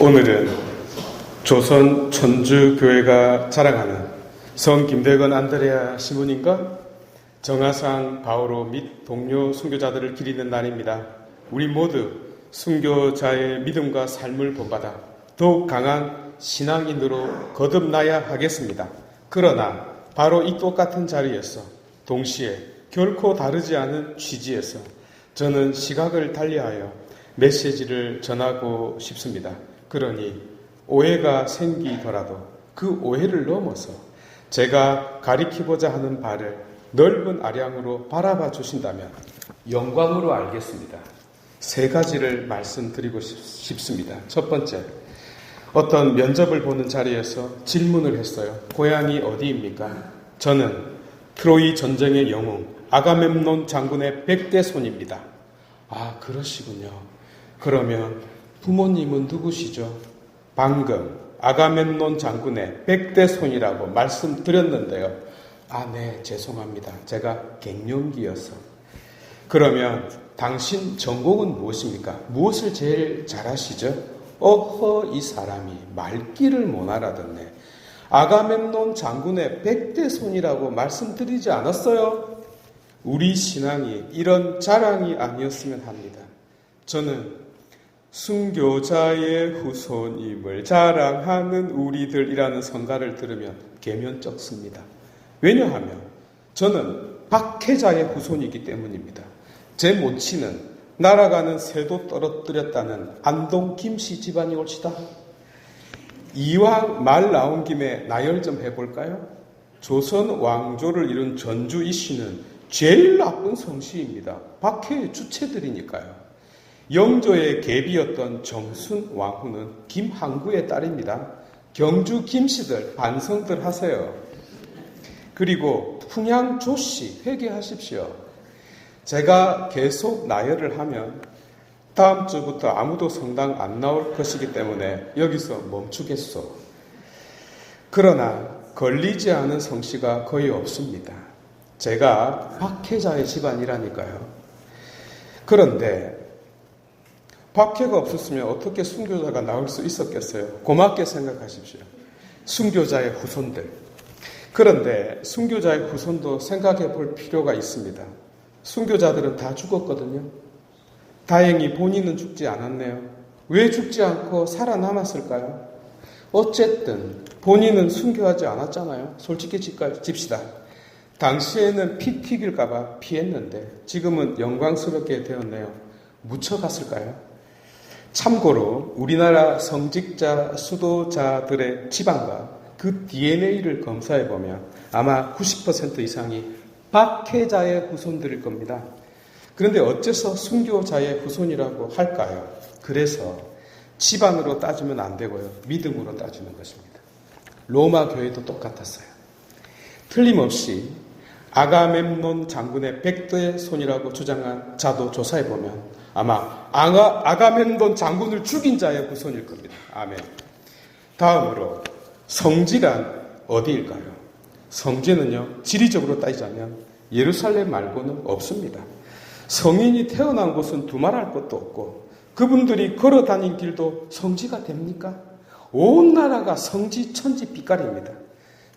오늘은 조선 천주교회가 자랑하는 성 김대건 안드레아 시문인과 정하상 바오로 및 동료 순교자들을 기리는 날입니다. 우리 모두 순교자의 믿음과 삶을 본받아 더욱 강한 신앙인으로 거듭나야 하겠습니다. 그러나 바로 이 똑같은 자리에서 동시에 결코 다르지 않은 취지에서 저는 시각을 달리하여 메시지를 전하고 싶습니다. 그러니 오해가 생기더라도 그 오해를 넘어서 제가 가리키고자 하는 바를 넓은 아량으로 바라봐 주신다면 영광으로 알겠습니다. 세 가지를 말씀드리고 싶습니다. 첫 번째, 어떤 면접을 보는 자리에서 질문을 했어요. 고향이 어디입니까? 저는 트로이 전쟁의 영웅 아가멤논 장군의 100대 손입니다. 아, 그러시군요. 그러면 부모님은 누구시죠? 방금 아가멤논 장군의 100대 손이라고 말씀드렸는데요. 아, 네, 죄송합니다. 제가 갱년기여서. 그러면 당신 전공은 무엇입니까? 무엇을 제일 잘하시죠? 어허, 이 사람이 말귀를 못 알아듣네. 아가멤논 장군의 100대 손이라고 말씀드리지 않았어요? 우리 신앙이 이런 자랑이 아니었으면 합니다. 저는 순교자의 후손임을 자랑하는 우리들이라는 성가를 들으면 계면쩍습니다. 왜냐하면 저는 박해자의 후손이기 때문입니다. 제 모친은 날아가는 새도 떨어뜨렸다는 안동 김씨 집안이 올시다. 이왕 말 나온 김에 나열 좀 해볼까요? 조선 왕조를 이룬 전주 이씨는 제일 나쁜 성씨입니다. 박해의 주체들이니까요. 영조의 계비였던 정순 왕후는 김항구의 딸입니다. 경주 김씨들 반성들 하세요. 그리고 풍양 조씨 회개하십시오. 제가 계속 나열을 하면 다음 주부터 아무도 성당 안 나올 것이기 때문에 여기서 멈추겠소. 그러나 걸리지 않은 성씨가 거의 없습니다. 제가 박해자의 집안이라니까요. 그런데 박해가 없었으면 어떻게 순교자가 나올 수 있었겠어요? 고맙게 생각하십시오. 순교자의 후손들. 그런데 순교자의 후손도 생각해 볼 필요가 있습니다. 순교자들은 다 죽었거든요. 다행히 본인은 죽지 않았네요. 왜 죽지 않고 살아남았을까요? 어쨌든 본인은 순교하지 않았잖아요. 솔직히 짚시다. 당시에는 피 튀길까봐 피했는데 지금은 영광스럽게 되었네요. 묻혀갔을까요? 참고로 우리나라 성직자 수도자들의 지방과 그 DNA를 검사해보면 아마 90% 이상이 박해자의 후손들일 겁니다. 그런데 어째서 순교자의 후손이라고 할까요? 그래서 집안으로 따지면 안 되고요. 믿음으로 따지는 것입니다. 로마 교회도 똑같았어요. 틀림없이 아가멤논 장군의 100대 손이라고 주장한 자도 조사해보면 아마 아가멤논 장군을 죽인 자의 후손일 겁니다. 아멘. 다음으로 성지란 어디일까요? 성지는요, 지리적으로 따지자면 예루살렘 말고는 없습니다. 성인이 태어난 곳은 두말할 것도 없고 그분들이 걸어 다닌 길도 성지가 됩니까? 온 나라가 성지 천지 빛깔입니다.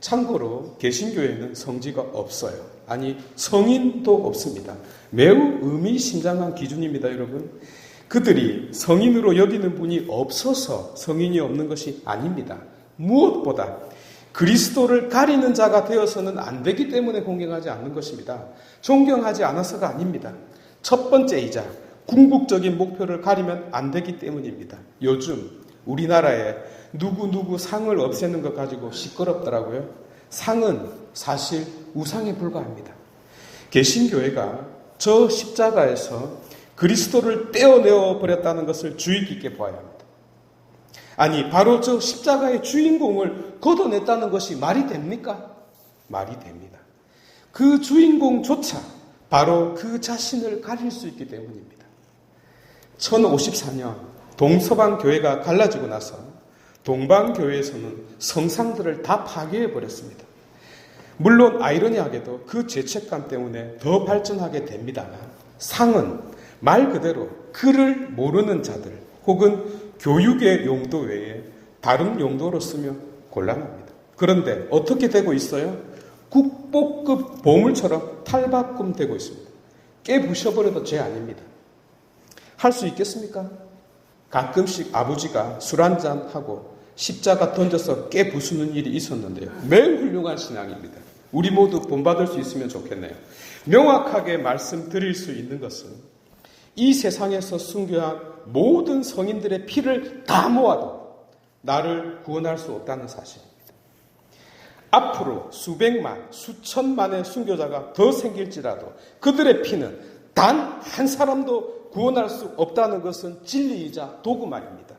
참고로 개신교에는 성지가 없어요. 아니, 성인도 없습니다. 매우 의미심장한 기준입니다, 여러분. 그들이 성인으로 여기는 분이 없어서 성인이 없는 것이 아닙니다. 무엇보다 그리스도를 가리는 자가 되어서는 안 되기 때문에 공경하지 않는 것입니다. 존경하지 않아서가 아닙니다. 첫 번째이자 궁극적인 목표를 가리면 안 되기 때문입니다. 요즘 우리나라에 누구 상을 없애는 것 가지고 시끄럽더라고요. 상은 사실 우상에 불과합니다. 개신교회가 저 십자가에서 그리스도를 떼어내어 버렸다는 것을 주의 깊게 보아야 합니다. 아니, 바로 저 십자가의 주인공을 걷어냈다는 것이 말이 됩니까? 말이 됩니다. 그 주인공조차 바로 그 자신을 가릴 수 있기 때문입니다. 1054년 동서방 교회가 갈라지고 나서 동방교회에서는 성상들을 다 파괴해버렸습니다. 물론 아이러니하게도 그 죄책감 때문에 더 발전하게 됩니다만 상은 말 그대로 글을 모르는 자들 혹은 교육의 용도 외에 다른 용도로 쓰면 곤란합니다. 그런데 어떻게 되고 있어요? 국보급 보물처럼 탈바꿈되고 있습니다. 깨부셔버려도 죄 아닙니다. 할 수 있겠습니까? 가끔씩 아버지가 술 한잔하고 십자가 던져서 깨부수는 일이 있었는데요. 매우 훌륭한 신앙입니다. 우리 모두 본받을 수 있으면 좋겠네요. 명확하게 말씀드릴 수 있는 것은 이 세상에서 순교한 모든 성인들의 피를 다 모아도 나를 구원할 수 없다는 사실입니다. 앞으로 수백만, 수천만의 순교자가 더 생길지라도 그들의 피는 단 한 사람도 구원할 수 없다는 것은 진리이자 도구마입니다.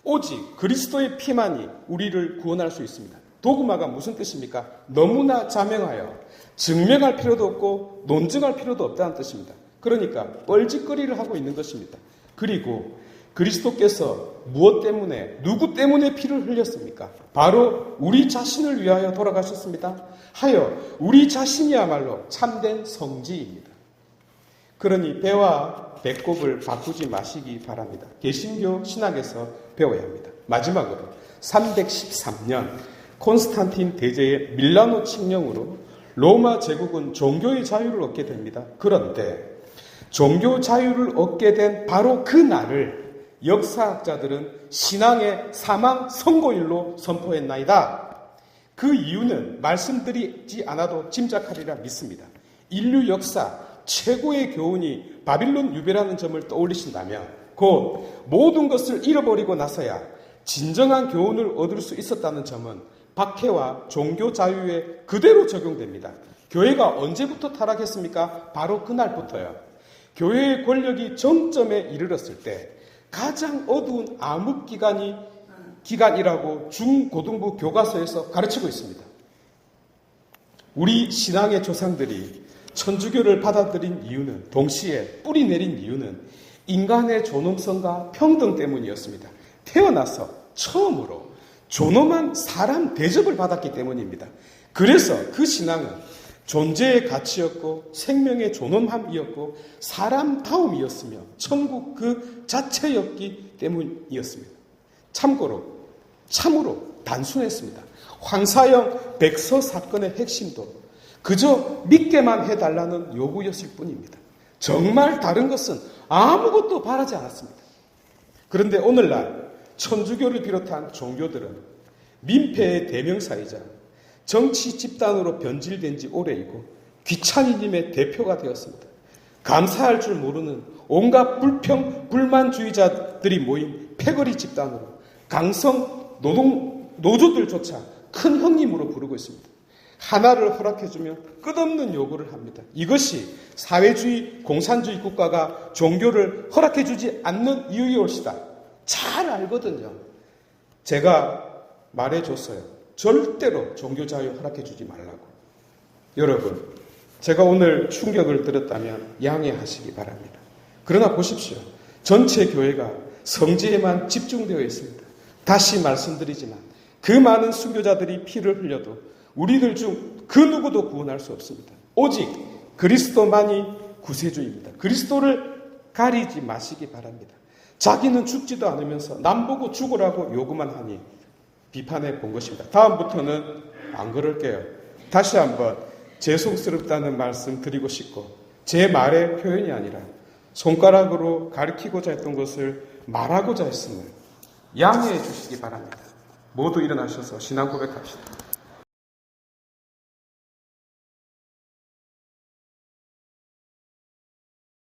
오직 그리스도의 피만이 우리를 구원할 수 있습니다. 도구마가 무슨 뜻입니까? 너무나 자명하여 증명할 필요도 없고 논증할 필요도 없다는 뜻입니다. 그러니까 뻘짓거리를 하고 있는 것입니다. 그리고 그리스도께서 무엇 때문에, 누구 때문에 피를 흘렸습니까? 바로 우리 자신을 위하여 돌아가셨습니다. 하여 우리 자신이야말로 참된 성지입니다. 그러니 배와 배꼽을 바꾸지 마시기 바랍니다. 개신교 신학에서 배워야 합니다. 마지막으로 313년 콘스탄틴 대제의 밀라노 칙령으로 로마 제국은 종교의 자유를 얻게 됩니다. 그런데 종교 자유를 얻게 된 바로 그 날을 역사학자들은 신앙의 사망 선고일로 선포했나이다. 그 이유는 말씀드리지 않아도 짐작하리라 믿습니다. 인류 역사 최고의 교훈이 바빌론 유배라는 점을 떠올리신다면 곧 모든 것을 잃어버리고 나서야 진정한 교훈을 얻을 수 있었다는 점은 박해와 종교 자유에 그대로 적용됩니다. 교회가 언제부터 타락했습니까? 바로 그날부터요. 교회의 권력이 정점에 이르렀을 때 가장 어두운 암흑기간이라고 중고등부 교과서에서 가르치고 있습니다. 우리 신앙의 조상들이 천주교를 받아들인 이유는, 동시에 뿌리 내린 이유는 인간의 존엄성과 평등 때문이었습니다. 태어나서 처음으로 존엄한 사람 대접을 받았기 때문입니다. 그래서 그 신앙은 존재의 가치였고 생명의 존엄함이었고 사람다움이었으며 천국 그 자체였기 때문이었습니다. 참으로 단순했습니다. 황사형 백서 사건의 핵심도 그저 믿게만 해달라는 요구였을 뿐입니다. 정말 다른 것은 아무것도 바라지 않았습니다. 그런데 오늘날 천주교를 비롯한 종교들은 민폐의 대명사이자 정치 집단으로 변질된 지 오래이고 귀차니즘의 대표가 되었습니다. 감사할 줄 모르는 온갖 불만주의자들이 모인 패거리 집단으로 강성 노조들조차 큰 형님으로 부르고 있습니다. 하나를 허락해주면 끝없는 요구를 합니다. 이것이 사회주의, 공산주의 국가가 종교를 허락해주지 않는 이유이올시다. 잘 알거든요. 제가 말해줬어요. 절대로 종교 자유 허락해주지 말라고. 여러분, 제가 오늘 충격을 들었다면 양해하시기 바랍니다. 그러나 보십시오. 전체 교회가 성지에만 집중되어 있습니다. 다시 말씀드리지만 그 많은 순교자들이 피를 흘려도 우리들 중 그 누구도 구원할 수 없습니다. 오직 그리스도만이 구세주입니다. 그리스도를 가리지 마시기 바랍니다. 자기는 죽지도 않으면서 남 보고 죽으라고 요구만 하니 비판해 본 것입니다. 다음부터는 안 그럴게요. 다시 한번 죄송스럽다는 말씀 드리고 싶고 제 말의 표현이 아니라 손가락으로 가리키고자 했던 것을 말하고자 했음을 양해해 주시기 바랍니다. 모두 일어나셔서 신앙 고백합시다.